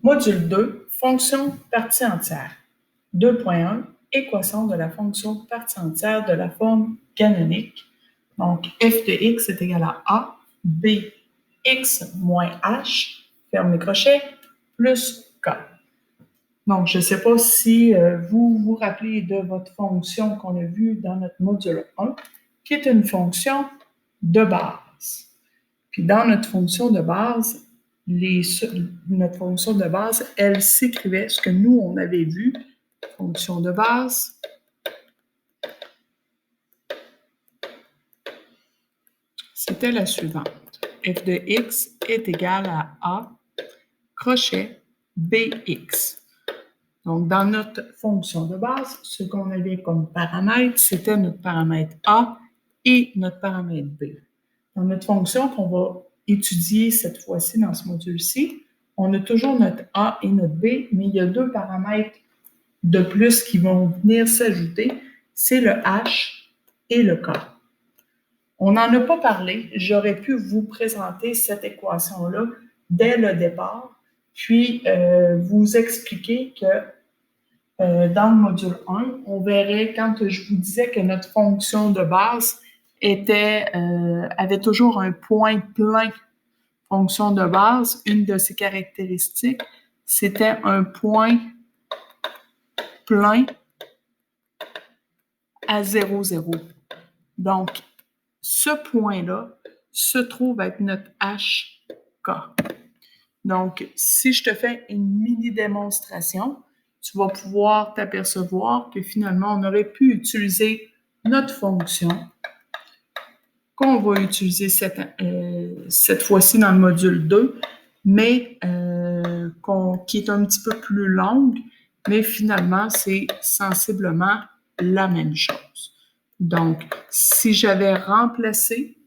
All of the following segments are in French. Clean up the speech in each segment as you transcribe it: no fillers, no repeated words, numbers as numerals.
Module 2, fonction partie entière. 2.1, équation de la fonction partie entière de la forme canonique. Donc, f de x est égal à a, b, x moins h, ferme les crochets, plus k. Donc, je ne sais pas si vous vous rappelez de votre fonction qu'on a vue dans notre module 1, qui est une fonction de base. Puis dans notre fonction de base, notre fonction de base, elle s'écrivait ce que nous, on avait vu, fonction de base, c'était la suivante. f de x est égal à a, crochet, bx. Donc, dans notre fonction de base, ce qu'on avait comme paramètre, c'était notre paramètre a et notre paramètre b. Dans notre fonction qu'on va étudier cette fois-ci dans ce module-ci, on a toujours notre a et notre b, mais il y a deux paramètres de plus qui vont venir s'ajouter, c'est le h et le k. On n'en a pas parlé, j'aurais pu vous présenter cette équation-là dès le départ, puis vous expliquer que dans le module 1, on verrait quand je vous disais que notre fonction de base avait toujours un point plein. Fonction de base, une de ses caractéristiques, c'était un point plein à 0, 0. Donc, ce point-là se trouve être notre HK. Donc, si je te fais une mini-démonstration, tu vas pouvoir t'apercevoir que finalement, on aurait pu utiliser notre fonction qu'on va utiliser cette fois-ci dans le module 2, mais qui est un petit peu plus longue, mais finalement, c'est sensiblement la même chose. Donc, si j'avais remplacé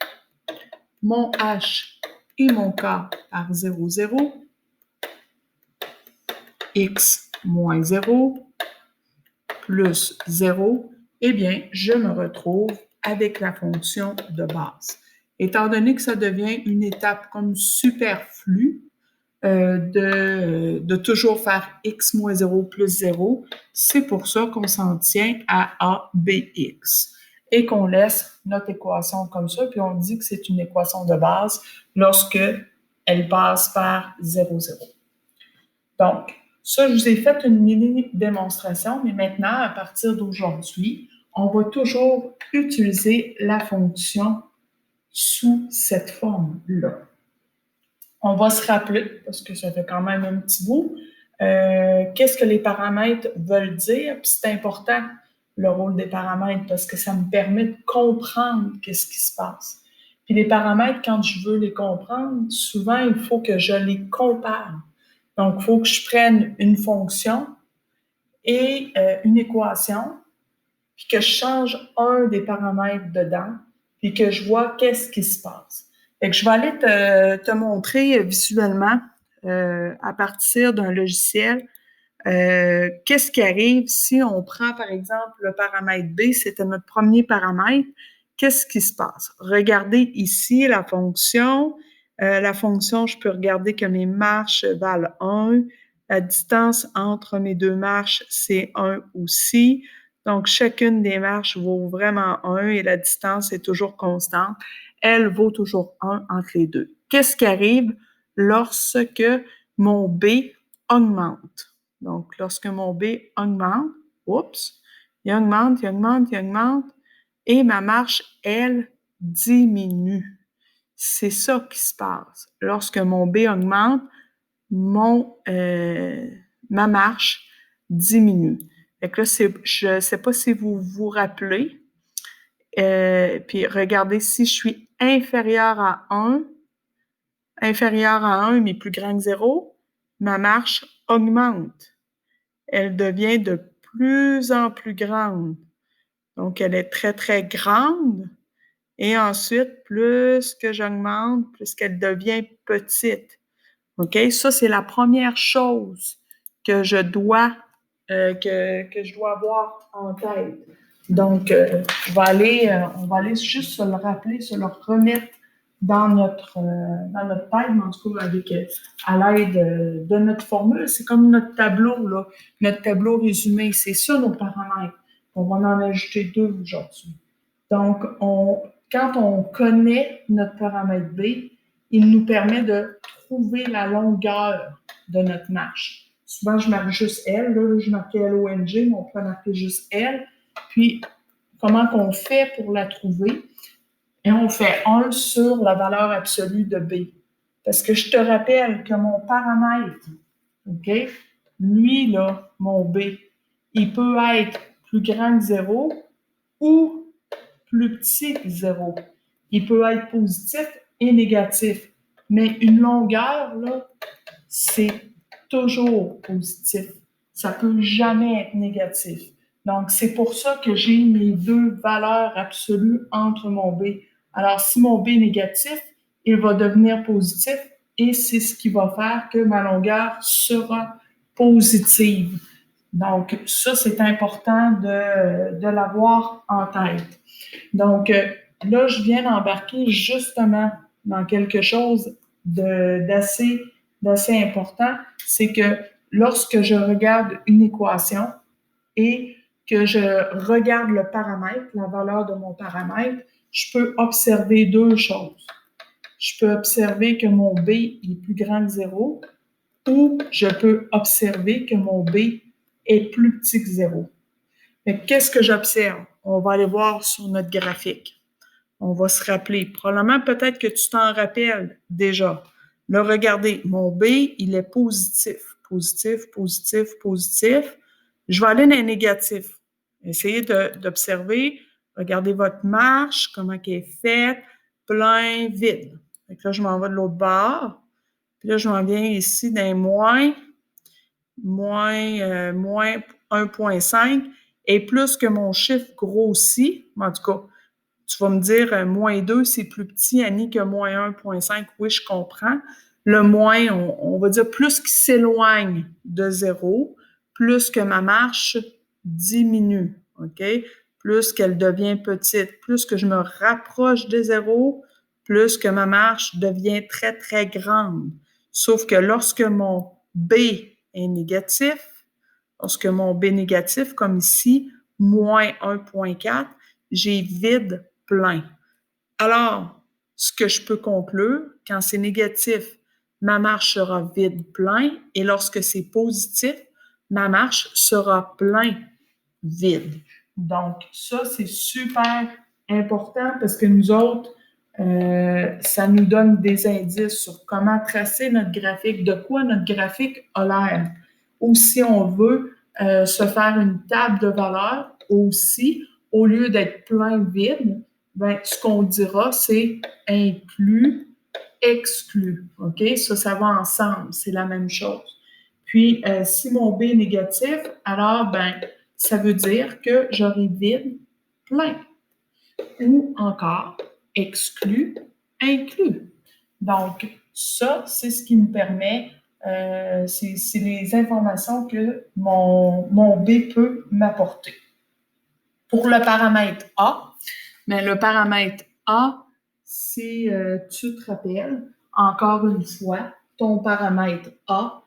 mon H et mon K par 0, 0, x moins 0 plus 0, eh bien, je me retrouve avec la fonction de base. Étant donné que ça devient une étape comme superflue de toujours faire x moins 0 plus 0, c'est pour ça qu'on s'en tient à a, b, x et qu'on laisse notre équation comme ça, puis on dit que c'est une équation de base lorsque elle passe par 0, 0. Donc, ça, je vous ai fait une mini-démonstration, mais maintenant, à partir d'aujourd'hui, on va toujours utiliser la fonction sous cette forme-là. On va se rappeler, parce que ça fait quand même un petit bout, qu'est-ce que les paramètres veulent dire, puis c'est important, le rôle des paramètres, parce que ça me permet de comprendre qu'est-ce qui se passe. Puis les paramètres, quand je veux les comprendre, souvent, il faut que je les compare. Donc, il faut que je prenne une fonction et une équation, puis que je change un des paramètres dedans, puis que je vois qu'est-ce qui se passe. Fait que je vais aller te montrer visuellement à partir d'un logiciel qu'est-ce qui arrive si on prend, par exemple, le paramètre B, c'était notre premier paramètre, qu'est-ce qui se passe? Regardez ici la fonction. La fonction, je peux regarder que mes marches valent 1. La distance entre mes deux marches, c'est 1 aussi. Donc, chacune des marches vaut vraiment 1 et la distance est toujours constante. Elle vaut toujours 1 entre les deux. Qu'est-ce qui arrive lorsque mon B augmente? Donc, lorsque mon B augmente, il augmente, et ma marche, elle, diminue. C'est ça qui se passe. Lorsque mon B augmente, ma marche diminue. Fait que là, je ne sais pas si vous vous rappelez. Puis regardez, si je suis inférieur à 1, mais plus grand que 0, ma marche augmente. Elle devient de plus en plus grande. Donc, elle est très, très grande. Et ensuite, plus que j'augmente, plus qu'elle devient petite. OK? Ça, c'est la première chose que je dois avoir en tête. Donc, on va aller juste se le rappeler, se le remettre dans notre tête, mais en tout cas avec, à l'aide de notre formule. C'est comme notre tableau, là, notre tableau résumé. C'est ça nos paramètres. On va en ajouter 2 aujourd'hui. Donc, quand on connaît notre paramètre B, il nous permet de trouver la longueur de notre marche. Souvent, je marque juste L. Là, je marquais LONG, mais on peut marquer juste L. Puis, comment qu'on fait pour la trouver? Et on fait 1 sur la valeur absolue de B. Parce que je te rappelle que mon paramètre, OK, lui, là, mon B, il peut être plus grand que 0 ou plus petit que 0. Il peut être positif et négatif. Mais une longueur, là, c'est toujours positif. Ça ne peut jamais être négatif. Donc, c'est pour ça que j'ai mes 2 valeurs absolues entre mon B. Alors, si mon B est négatif, il va devenir positif et c'est ce qui va faire que ma longueur sera positive. Donc, ça, c'est important de l'avoir en tête. Donc, là, je viens d'embarquer justement dans quelque chose d'assez important, c'est que lorsque je regarde une équation et que je regarde le paramètre, la valeur de mon paramètre, je peux observer 2 choses. Je peux observer que mon B est plus grand que 0 ou je peux observer que mon B est plus petit que 0. Mais qu'est-ce que j'observe? On va aller voir sur notre graphique. On va se rappeler. Probablement, peut-être que tu t'en rappelles déjà. Là, regardez, mon B, il est positif. Positif, positif, positif. Je vais aller dans les négatifs. Essayez d'observer. Regardez votre marche, comment elle est faite. Plein, vide. Donc là, je m'en vais de l'autre bord. Puis là, je m'en viens ici dans les moins 1,5 et plus que mon chiffre grossit, en tout cas, tu vas me dire moins 2, c'est plus petit, Annie, que moins 1,5. Oui, je comprends. Le moins, on va dire plus qu'il s'éloigne de 0, plus que ma marche diminue, OK? Plus qu'elle devient petite, plus que je me rapproche de 0, plus que ma marche devient très, très grande. Sauf que lorsque mon B est négatif, lorsque mon B est négatif, comme ici, moins 1,4, j'ai vide plein. Alors, ce que je peux conclure, quand c'est négatif, ma marche sera vide plein et lorsque c'est positif, ma marche sera plein vide. Donc, ça, c'est super important parce que nous autres, ça nous donne des indices sur comment tracer notre graphique, de quoi notre graphique a l'air. Ou si on veut se faire une table de valeurs, aussi, au lieu d'être plein vide, ben, ce qu'on dira, c'est inclus, exclu. OK? Ça va ensemble. C'est la même chose. Puis, si mon B est négatif, alors, ben, ça veut dire que j'aurai vide plein. Ou encore, exclu, inclus. Donc, ça, c'est ce qui me permet, c'est les informations que mon B peut m'apporter. Pour le paramètre A, mais le paramètre A, si tu te rappelles, encore une fois, ton paramètre A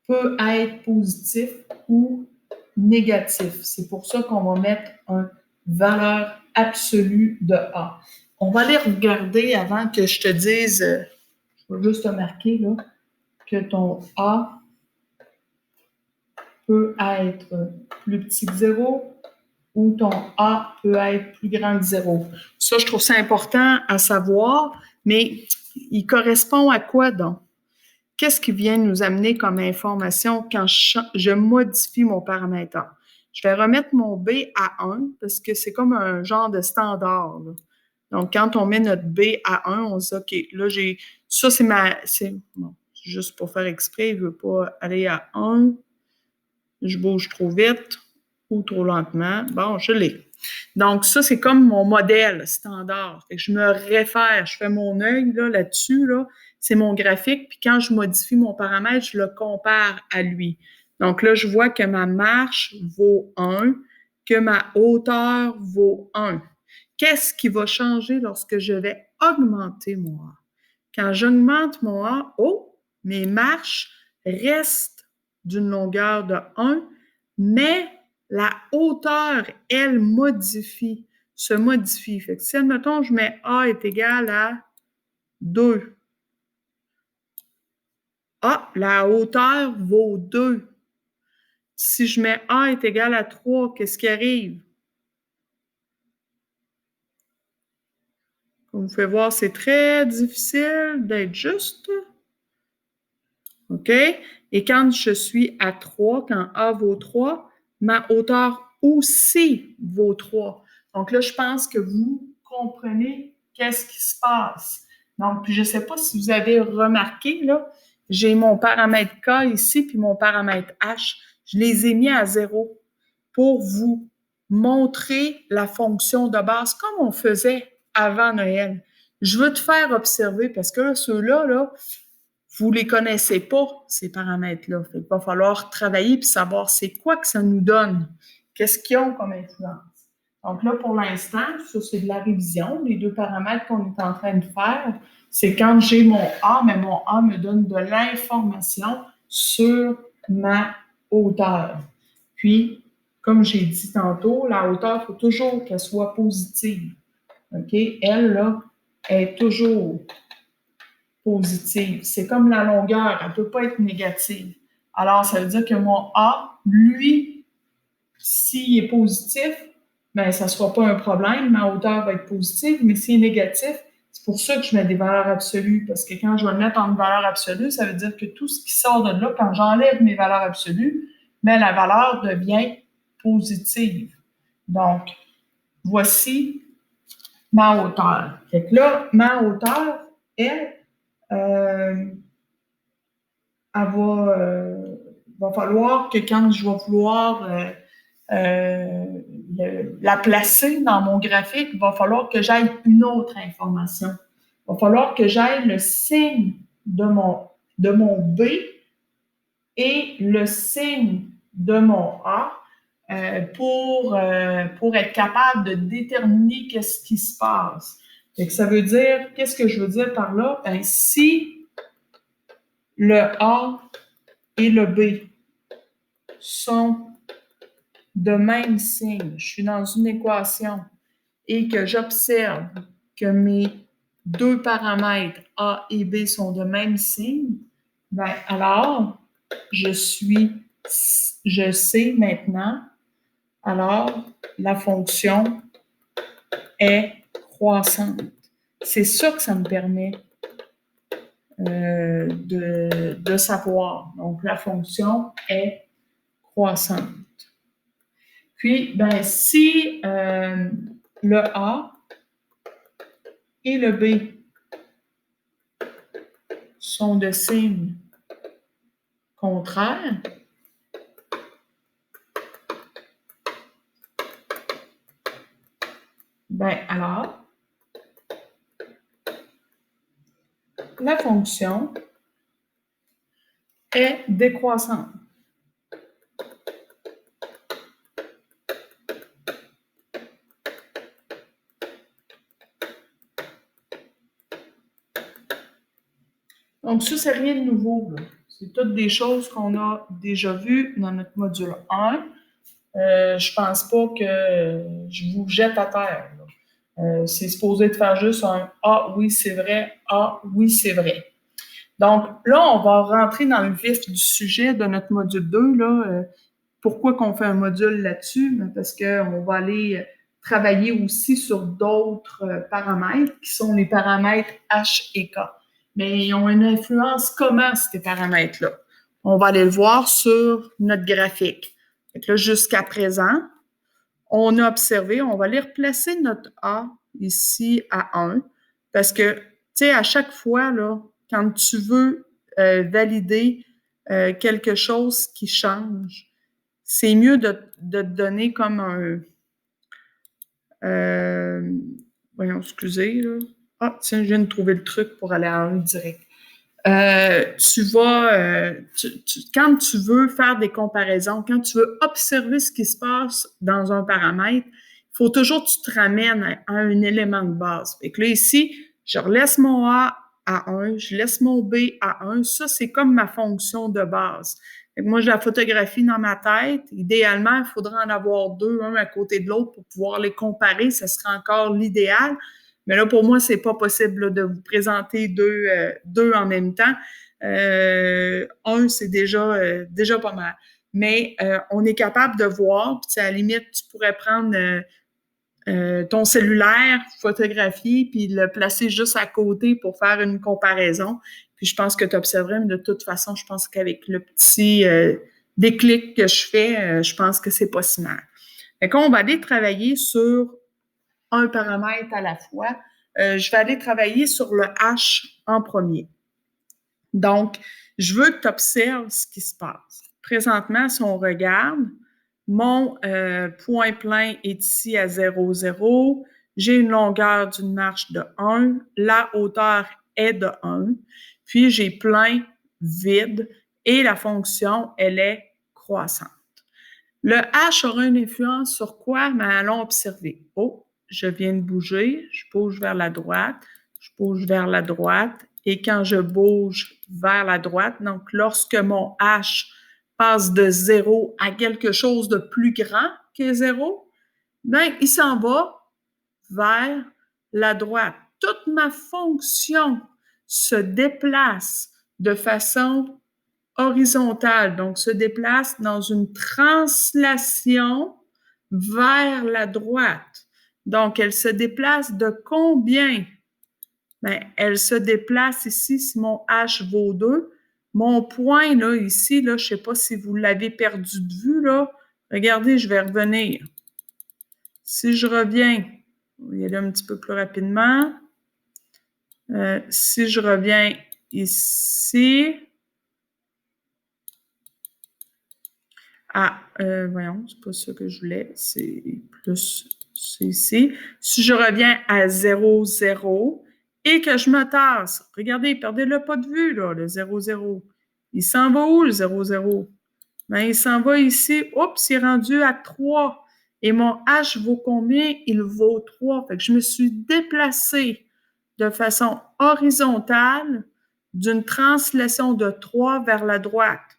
peut être positif ou négatif. C'est pour ça qu'on va mettre une valeur absolue de A. On va aller regarder avant que je te dise, je vais juste te marquer là, que ton A peut être plus petit que 0 ou ton A peut être plus grand que 0. Ça, je trouve ça important à savoir, mais il correspond à quoi donc? Qu'est-ce qui vient nous amener comme information quand je modifie mon paramètre A? Je vais remettre mon B à 1 parce que c'est comme un genre de standard, là. Donc, quand on met notre B à 1, on se dit, OK, là, ça, bon, juste pour faire exprès, je ne veux pas aller à 1. Je bouge trop vite ou trop lentement. Bon, je l'ai. Donc, ça, c'est comme mon modèle standard. Fait que je me réfère, je fais mon œil là-dessus, là, c'est mon graphique, puis quand je modifie mon paramètre, je le compare à lui. Donc là, je vois que ma marche vaut 1, que ma hauteur vaut 1. qu'est-ce qui va changer lorsque je vais augmenter mon A? Quand j'augmente mon A, mes marches restent d'une longueur de 1, mais la hauteur, elle, se modifie. Fait que si, admettons, je mets A est égal à 2, la hauteur vaut 2. Si je mets A est égal à 3, qu'est-ce qui arrive? Comme vous pouvez voir, c'est très difficile d'être juste. OK? Et quand je suis à 3, quand A vaut 3, ma hauteur aussi vaut 3. Donc là, je pense que vous comprenez qu'est-ce qui se passe. Donc, puis je ne sais pas si vous avez remarqué, là, j'ai mon paramètre K ici, puis mon paramètre H. Je les ai mis à 0 pour vous montrer la fonction de base comme on faisait avant Noël. Je veux te faire observer parce que ceux-là, là, vous ne les connaissez pas, ces paramètres-là. Il va falloir travailler et savoir c'est quoi que ça nous donne. Qu'est-ce qu'ils ont comme influence. Donc là, pour l'instant, ça, c'est de la révision. Les deux paramètres qu'on est en train de faire, c'est quand j'ai mon A, mais mon A me donne de l'information sur ma hauteur. Puis, comme j'ai dit tantôt, la hauteur, il faut toujours qu'elle soit positive. OK? Elle, là, est toujours positive. C'est comme la longueur, elle ne peut pas être négative. Alors, ça veut dire que mon A, lui, s'il est positif, bien, ça ne sera pas un problème, ma hauteur va être positive, mais s'il est négatif, c'est pour ça que je mets des valeurs absolues, parce que quand je vais le mettre en valeur absolue, ça veut dire que tout ce qui sort de là, quand j'enlève mes valeurs absolues, bien, la valeur devient positive. Donc, voici ma hauteur. Fait que là, ma hauteur, elle va falloir que quand je vais vouloir la placer dans mon graphique, il va falloir que j'aille une autre information. Il va falloir que j'aille le signe de mon B et le signe de mon A pour être capable de déterminer qu'est-ce qui se passe. Et ça veut dire, qu'est-ce que je veux dire par là? Ben, si le A et le B sont de même signe, je suis dans une équation et que j'observe que mes deux paramètres A et B sont de même signe, ben alors je sais maintenant, alors la fonction est croissante. C'est ça que ça me permet de savoir. Donc, la fonction est croissante. Puis, ben, si le A et le B sont de signes contraires, ben alors, la fonction est décroissante. Donc, ça, c'est rien de nouveau. C'est toutes des choses qu'on a déjà vues dans notre module 1. Je ne pense pas que je vous jette à terre. C'est supposé de faire juste un « Ah, oui, c'est vrai. Ah, oui, c'est vrai ». Donc, là, on va rentrer dans le vif du sujet de notre module 2. Là. Pourquoi qu'on fait un module là-dessus? Parce qu'on va aller travailler aussi sur d'autres paramètres qui sont les paramètres H et K. Mais ils ont une influence comment, ces paramètres-là? On va aller le voir sur notre graphique. Donc là, jusqu'à présent, on a observé, on va aller replacer notre A ici à 1 parce que, tu sais, à chaque fois, là, quand tu veux valider quelque chose qui change, c'est mieux de te donner comme un... voyons, excusez, là. Ah, tiens, je viens de trouver le truc pour aller à 1 direct. Quand tu veux faire des comparaisons, quand tu veux observer ce qui se passe dans un paramètre, il faut toujours que tu te ramènes à un élément de base. Fait que là, ici, je relaisse mon A à 1, je laisse mon B à 1. Ça, c'est comme ma fonction de base. Fait que moi, je la photographie dans ma tête. Idéalement, il faudrait en avoir deux, un à côté de l'autre pour pouvoir les comparer. Ça serait encore l'idéal. Mais là, pour moi, c'est pas possible là, de vous présenter deux en même temps. Un, c'est déjà pas mal. Mais on est capable de voir, puis à la limite, tu pourrais prendre ton cellulaire, photographier, puis le placer juste à côté pour faire une comparaison. Puis je pense que tu observerais, mais de toute façon, je pense qu'avec le petit déclic que je fais, je pense que c'est pas si mal. Fait qu'on va aller travailler sur un paramètre à la fois. Je vais aller travailler sur le H en premier. Donc, je veux que tu observes ce qui se passe. Présentement, si on regarde, mon point plein est ici à 0, 0. J'ai une longueur d'une marche de 1. La hauteur est de 1. Puis, j'ai plein vide et la fonction, elle est croissante. Le H aura une influence sur quoi? Mais allons observer. Oh, je viens de bouger. Je bouge vers la droite. Je bouge vers la droite. Et quand je bouge vers la droite, donc lorsque mon H passe de 0 à quelque chose de plus grand que 0, bien, il s'en va vers la droite. Toute ma fonction se déplace de façon horizontale, donc se déplace dans une translation vers la droite. Donc, elle se déplace de combien? Bien, elle se déplace ici, si mon H vaut 2. Mon point, là, ici, là, je ne sais pas si vous l'avez perdu de vue, là. Regardez, je vais revenir. Si je reviens, on va y aller un petit peu plus rapidement. Si je reviens ici, voyons, c'est pas ça que je voulais, c'est plus c'est ici. Si je reviens à 0, 0 et que je me tasse, regardez, perdez-le pas de vue, là, le 0, 0. Il s'en va où, le 0, 0? Bien, il s'en va ici. Oups, il est rendu à 3. Et mon H vaut combien? Il vaut 3. Fait que je me suis déplacée de façon horizontale d'une translation de 3 vers la droite.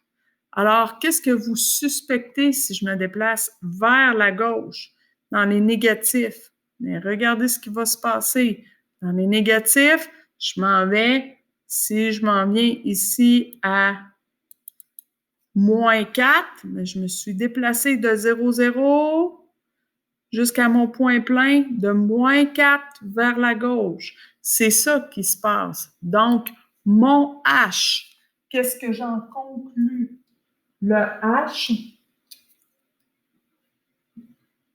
Alors, qu'est-ce que vous suspectez si je me déplace vers la gauche, dans les négatifs? Mais regardez ce qui va se passer. Dans les négatifs, je m'en vais, si je m'en viens ici à moins 4, mais je me suis déplacée de 0, 0 jusqu'à mon point plein de moins 4 vers la gauche. C'est ça qui se passe. Donc, mon H, qu'est-ce que j'en conclus? Le H,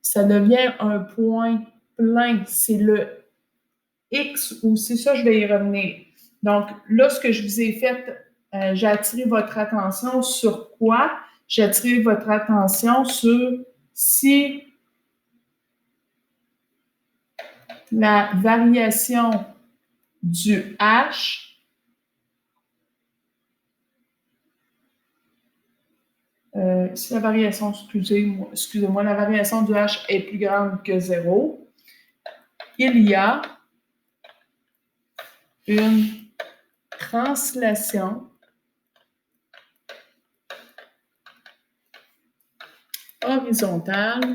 ça devient un point plein. C'est le X ou c'est ça, je vais y revenir. Donc, là, ce que je vous ai fait, j'ai attiré votre attention sur quoi? J'ai attiré votre attention sur si la variation du H si la variation, excusez-moi, la variation du H est plus grande que 0, il y a une translation horizontale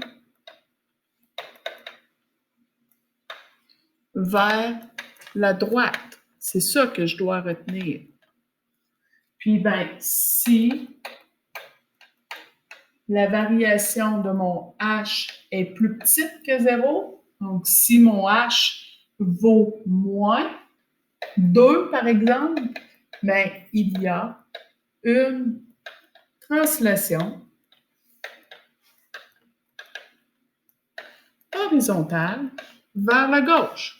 vers la droite. C'est ça que je dois retenir. Puis, ben, si la variation de mon H est plus petite que 0, donc si mon H vaut moins 2, par exemple, bien, il y a une translation horizontale vers la gauche.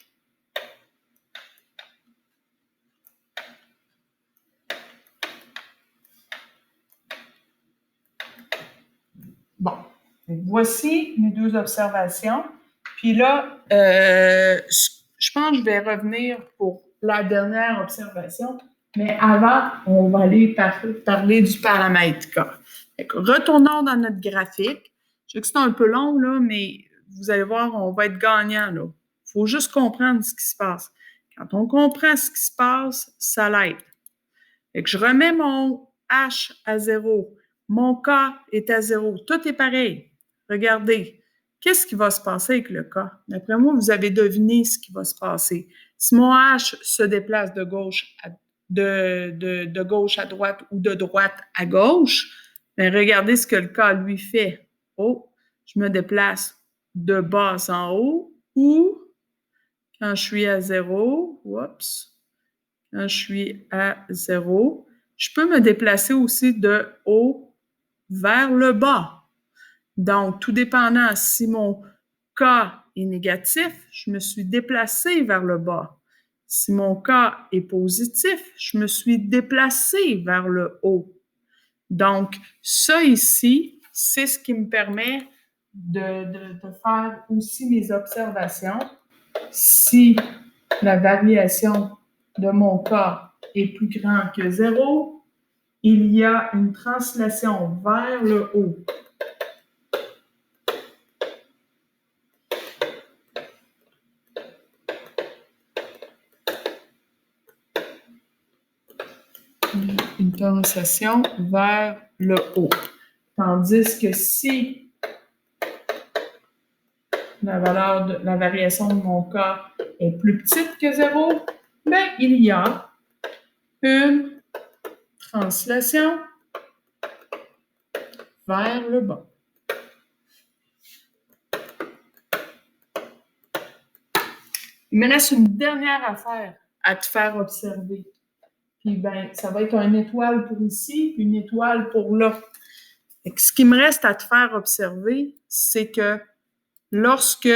Bon, voici mes deux observations. Puis là, je pense que je vais revenir pour la dernière observation, mais avant, on va aller parler du paramètre K. Retournons dans notre graphique. Je sais que c'est un peu long, là, mais vous allez voir, on va être gagnant, là. Il faut juste comprendre ce qui se passe. Quand on comprend ce qui se passe, ça l'aide. Fait que je remets mon H à 0. Mon K est à 0. Tout est pareil. Regardez. Qu'est-ce qui va se passer avec le K? D'après moi, vous avez deviné ce qui va se passer. Si mon H se déplace de gauche de gauche à droite ou de droite à gauche, bien, regardez ce que le K lui fait. Oh, je me déplace de bas en haut ou quand je suis à 0, oups, quand je suis à 0, je peux me déplacer aussi de haut vers le bas. Donc, tout dépendant, si mon K est négatif, je me suis déplacé vers le bas. Si mon K est positif, je me suis déplacé vers le haut. Donc, ça ici, c'est ce qui me permet de faire aussi mes observations. Si la variation de mon K est plus grand que 0, il y a une translation vers le haut. Une translation vers le haut. Tandis que si la variation de mon K est plus petite que 0, bien, il y a une translation vers le bas. Il me reste une dernière affaire à te faire observer. Puis, ben, ça va être une étoile pour ici, une étoile pour là. Et ce qui me reste à te faire observer, c'est que lorsque,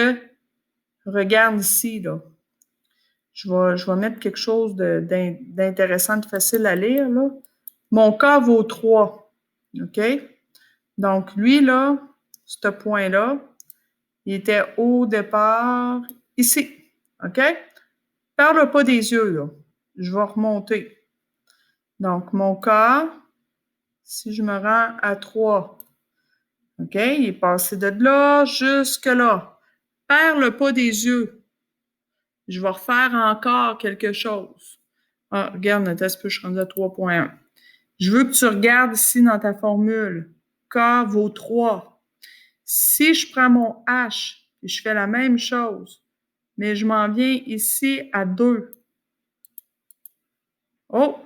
regarde ici, là, je vais mettre quelque chose d'intéressant, de facile à lire, là. Mon K vaut 3, OK? Donc, lui, là, ce point-là, il était au départ ici, OK? Parle pas des yeux, là. Je vais remonter. Donc, mon K, si je me rends à 3, OK, il est passé de là jusque là. Perds le pas des yeux. Je vais refaire encore quelque chose. Ah, regarde, Nathalie, je suis rendue à 3.1. Je veux que tu regardes ici dans ta formule. K vaut 3. Si je prends mon H et je fais la même chose, mais je m'en viens ici à 2. Oh,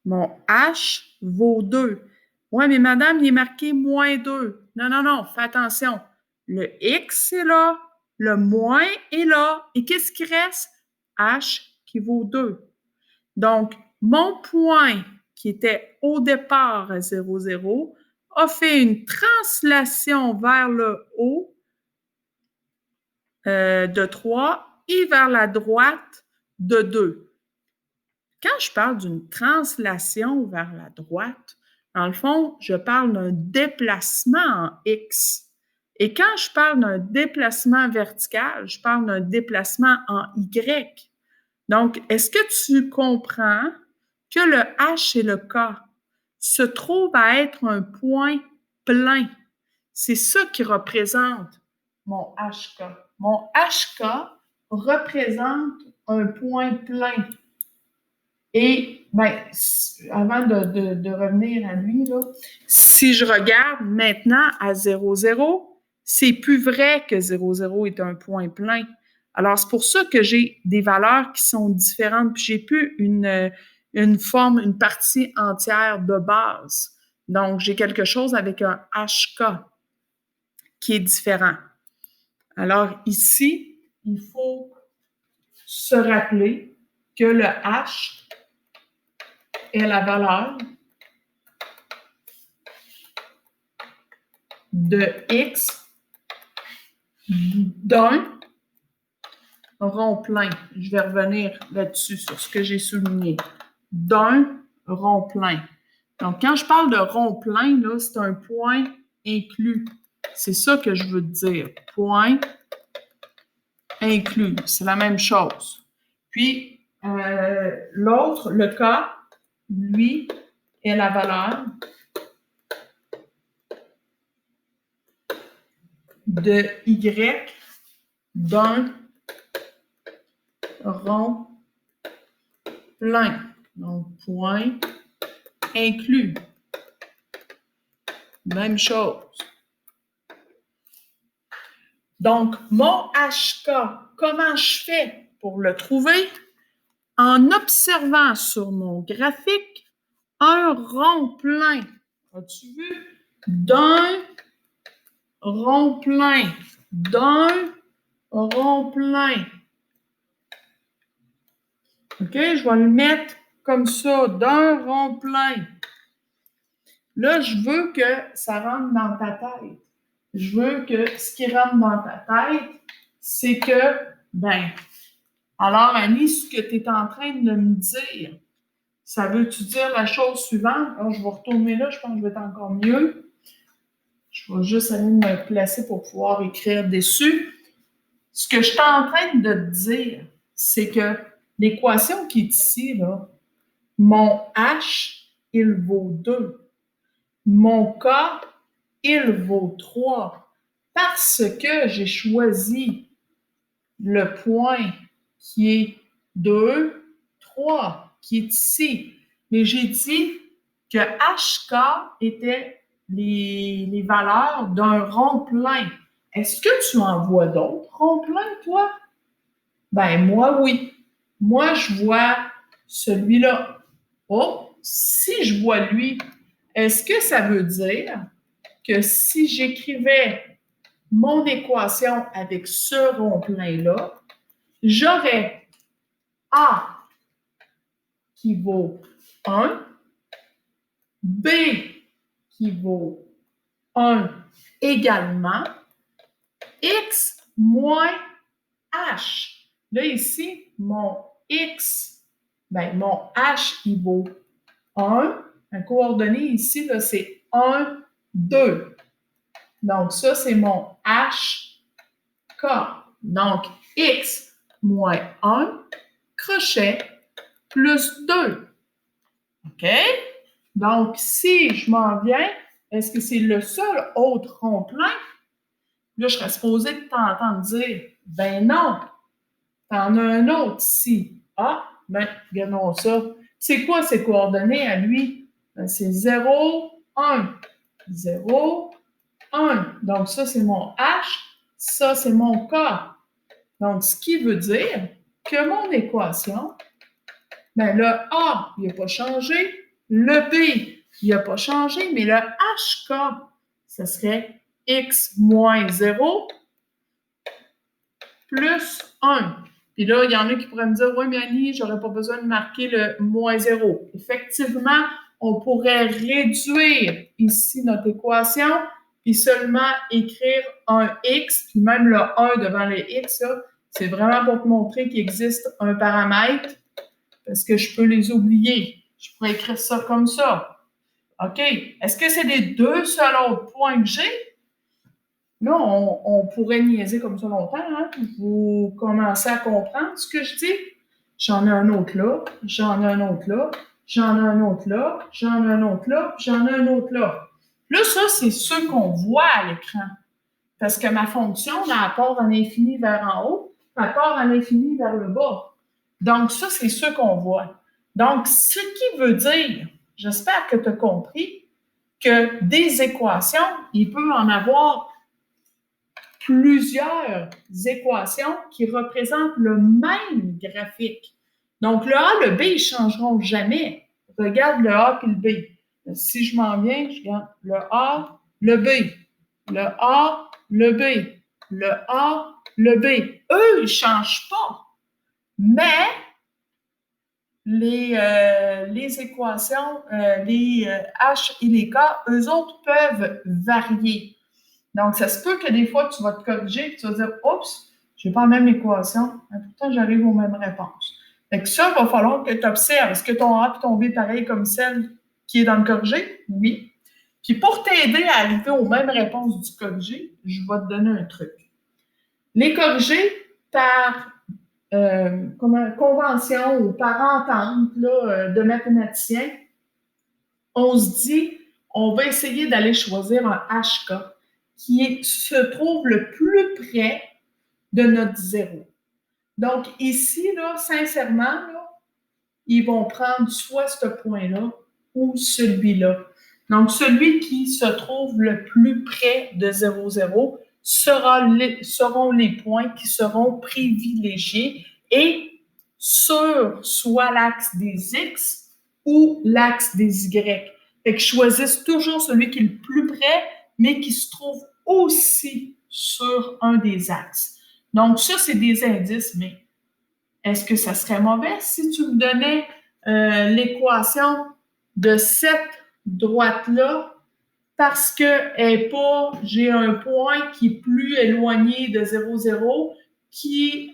mon H vaut 2. Oui, mais madame, il est marqué moins 2. Non, non, non, fais attention. Le X est là, le moins est là. Et qu'est-ce qui reste? H qui vaut 2. Donc, mon point qui était au départ à 0, 0 a fait une translation vers le haut de 3 et vers la droite de 2. Quand je parle d'une translation vers la droite, dans le fond, je parle d'un déplacement en X. Et quand je parle d'un déplacement vertical, je parle d'un déplacement en Y. Donc, est-ce que tu comprends que le H et le K se trouvent à être un point plein? C'est ça qui représente mon HK. Mon HK représente un point plein. Et ben, avant de revenir à lui, là, si je regarde maintenant à 0, 0, c'est plus vrai que 0, 0 est un point plein. Alors, c'est pour ça que j'ai des valeurs qui sont différentes, puis j'ai plus une forme, une partie entière de base. Donc, j'ai quelque chose avec un HK qui est différent. Alors, ici, il faut se rappeler que le H est la valeur de X d'un rond plein. Je vais revenir là-dessus sur ce que j'ai souligné. D'un rond plein. Donc, quand je parle de rond plein, là, c'est un point inclus. C'est ça que je veux dire. Point inclus. C'est la même chose. Puis, l'autre, le K, lui, est la valeur de Y d'un rond plein. Donc, point inclus. Même chose. Donc, mon HK, comment je fais pour le trouver? En observant sur mon graphique un rond plein. As-tu vu? D'un rond plein. D'un rond plein. OK? Je vais le mettre comme ça, d'un rond plein. Là, je veux que ça rentre dans ta tête. Je veux que ce qui rentre dans ta tête, c'est que, alors Annie, ce que tu es en train de me dire, ça veut-tu dire la chose suivante? Alors, je vais retourner là, je pense que je vais être encore mieux. Je vais juste aller me placer pour pouvoir écrire dessus. Ce que je suis en train de te dire, c'est que l'équation qui est ici, là, mon H, il vaut 2. Mon K, il vaut 3. Parce que j'ai choisi le point qui est 2, 3, qui est ici. Mais j'ai dit que HK était les valeurs d'un rond plein. Est-ce que tu en vois d'autres ronds pleins, toi? Ben, moi, oui. Moi, je vois celui-là. Oh, si je vois lui, est-ce que ça veut dire que si j'écrivais mon équation avec ce rond-plein-là, j'aurais A qui vaut 1, B qui vaut 1 également, X moins H. Là, ici, mon X, mon H, il vaut 1. Un coordonnée ici, là, c'est 1, 2. Donc, ça, c'est mon HK. Donc, X moins 1, crochet, plus 2. OK? Donc, si je m'en viens, est-ce que c'est le seul autre rond plein? Là, je serais supposée de t'entendre dire, ben non, t'en as un autre ici. Ah, regardons ça. C'est quoi ces coordonnées à lui? Ben, c'est 0, 1. 0, 1. Donc, ça, c'est mon H. Ça, c'est mon K. Donc, ce qui veut dire que mon équation, le A, il n'a pas changé. Le B, il n'a pas changé. Mais le HK, ce serait X moins 0 plus 1. Puis là, il y en a qui pourraient me dire, oui, mais Annie, je n'aurais pas besoin de marquer le moins 0. Effectivement, on pourrait réduire ici notre équation, puis seulement écrire un X, puis même le 1 devant le X, c'est vraiment pour te montrer qu'il existe un paramètre, parce que je peux les oublier. Je pourrais écrire ça comme ça. OK. Est-ce que c'est les deux seuls autres points que j'ai? Là, on pourrait niaiser comme ça longtemps. Hein? Vous commencez à comprendre ce que je dis? J'en ai un autre là, j'en ai un autre là, j'en ai un autre là, j'en ai un autre là, j'en ai un autre là. Là, ça, c'est ceux qu'on voit à l'écran. Parce que ma fonction, elle part en infini vers en haut, elle part en infini vers le bas. Donc, ça, c'est ceux qu'on voit. Donc, ce qui veut dire, j'espère que tu as compris, que des équations, il peut en avoir plusieurs équations qui représentent le même graphique. Donc, le A, le B, ils ne changeront jamais. Regarde le A et le B. Si je m'en viens, je regarde le A, le B. Le A, le B. Le A, le B. Eux, ils ne changent pas. Mais les équations, les H et les K, eux autres peuvent varier. Donc, ça se peut que des fois, tu vas te corriger et tu vas dire, oups, je n'ai pas la même équation, mais pourtant, j'arrive aux mêmes réponses. Fait que ça, il va falloir que tu observes. Est-ce que ton A et ton B est pareil comme celle qui est dans le corrigé? Oui. Puis pour t'aider à arriver aux mêmes réponses du corrigé, je vais te donner un truc. Les corrigés, par convention ou par entente là, de mathématiciens, on se dit, on va essayer d'aller choisir un HK qui se trouve le plus près de notre 0. Donc, ici, là, sincèrement, là, ils vont prendre soit ce point-là ou celui-là. Donc, celui qui se trouve le plus près de 0, 0 seront les points qui seront privilégiés et sur soit l'axe des X ou l'axe des Y. Fait que choisissent toujours celui qui est le plus près, mais qui se trouve aussi sur un des axes. Donc, ça, c'est des indices, mais est-ce que ça serait mauvais si tu me donnais l'équation de cette droite-là parce que j'ai un point qui est plus éloigné de 0, 0,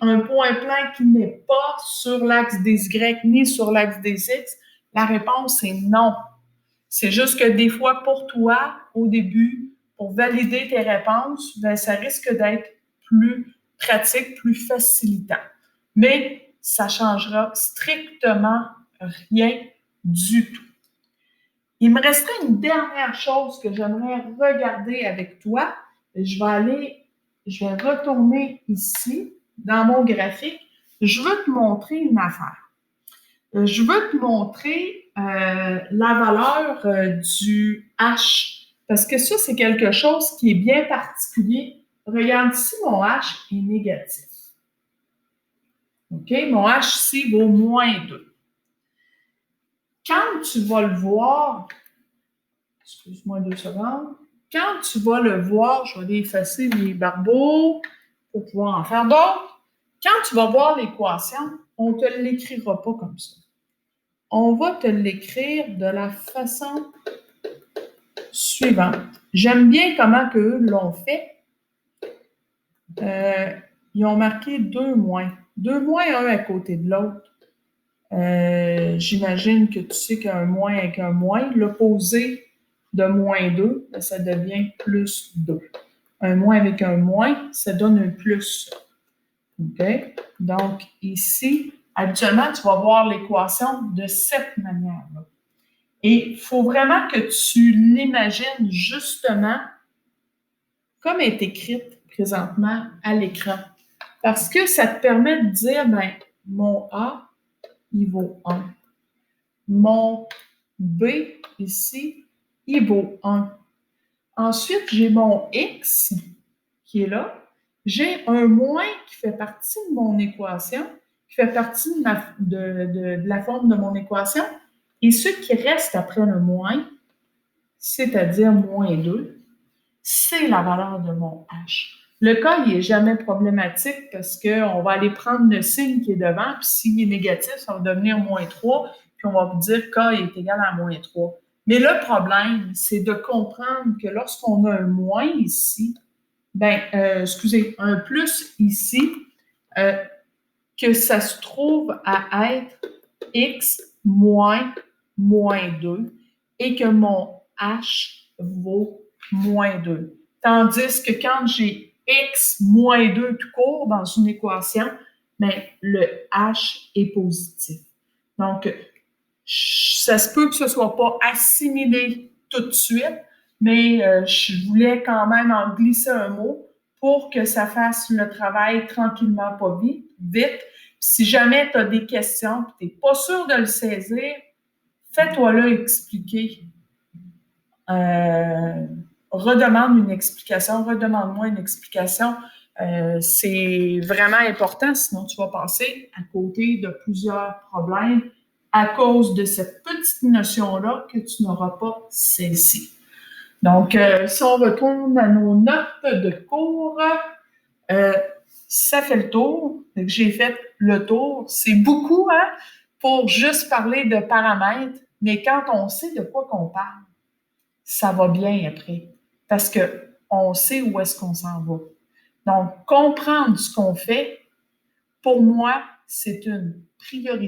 un point plein qui n'est pas sur l'axe des Y ni sur l'axe des X? La réponse est non. C'est juste que des fois, pour toi, au début, pour valider tes réponses, ben, ça risque d'être plus pratique, plus facilitant. Mais ça ne changera strictement rien du tout. Il me resterait une dernière chose que j'aimerais regarder avec toi. Je vais retourner ici dans mon graphique. Je veux te montrer une affaire. Je veux te montrer la valeur du H, parce que ça, c'est quelque chose qui est bien particulier. Regarde ici, mon H est négatif. OK? Mon H ici vaut moins 2. Quand tu vas le voir, excuse-moi 2 secondes, quand tu vas le voir, je vais aller effacer les barbeaux pour pouvoir en faire d'autres. Quand tu vas voir l'équation, on ne te l'écrira pas comme ça. On va te l'écrire de la façon suivante. J'aime bien comment eux l'ont fait. Ils ont marqué 2 moins. 2 moins, un à côté de l'autre. J'imagine que tu sais qu'un moins avec un moins, l'opposé de moins 2, ça devient plus 2. Un moins avec un moins, ça donne un plus. OK? Donc, ici, habituellement, tu vas voir l'équation de cette manière-là. Et il faut vraiment que tu l'imagines justement comme elle est écrite présentement à l'écran. Parce que ça te permet de dire, ben, mon A, il vaut 1. Mon B, ici, il vaut 1. Ensuite, j'ai mon X qui est là. J'ai un moins qui fait partie de mon équation, qui fait partie de la forme de mon équation. Et ce qui reste après le moins, c'est-à-dire moins 2, c'est la valeur de mon H. Le cas, il n'est jamais problématique parce qu'on va aller prendre le signe qui est devant, puis s'il est négatif, ça va devenir moins 3, puis on va vous dire K est égal à moins 3. Mais le problème, c'est de comprendre que lorsqu'on a un moins ici, un plus ici, que ça se trouve à être X moins 2 et que mon H vaut moins 2. Tandis que quand j'ai X moins 2 tout court dans une équation, le H est positif. Donc, ça se peut que ce ne soit pas assimilé tout de suite, mais je voulais quand même en glisser un mot pour que ça fasse le travail tranquillement, pas vite. Si jamais tu as des questions et tu n'es pas sûr de le saisir, fais-toi-le expliquer. Redemande une explication, redemande-moi une explication. C'est vraiment important, sinon tu vas passer à côté de plusieurs problèmes à cause de cette petite notion-là que tu n'auras pas saisie. Donc, si on retourne à nos notes de cours, ça fait le tour. J'ai fait le tour. C'est beaucoup, hein, pour juste parler de paramètres, mais quand on sait de quoi qu'on parle, ça va bien après, parce qu'on sait où est-ce qu'on s'en va. Donc, comprendre ce qu'on fait, pour moi, c'est une priorité.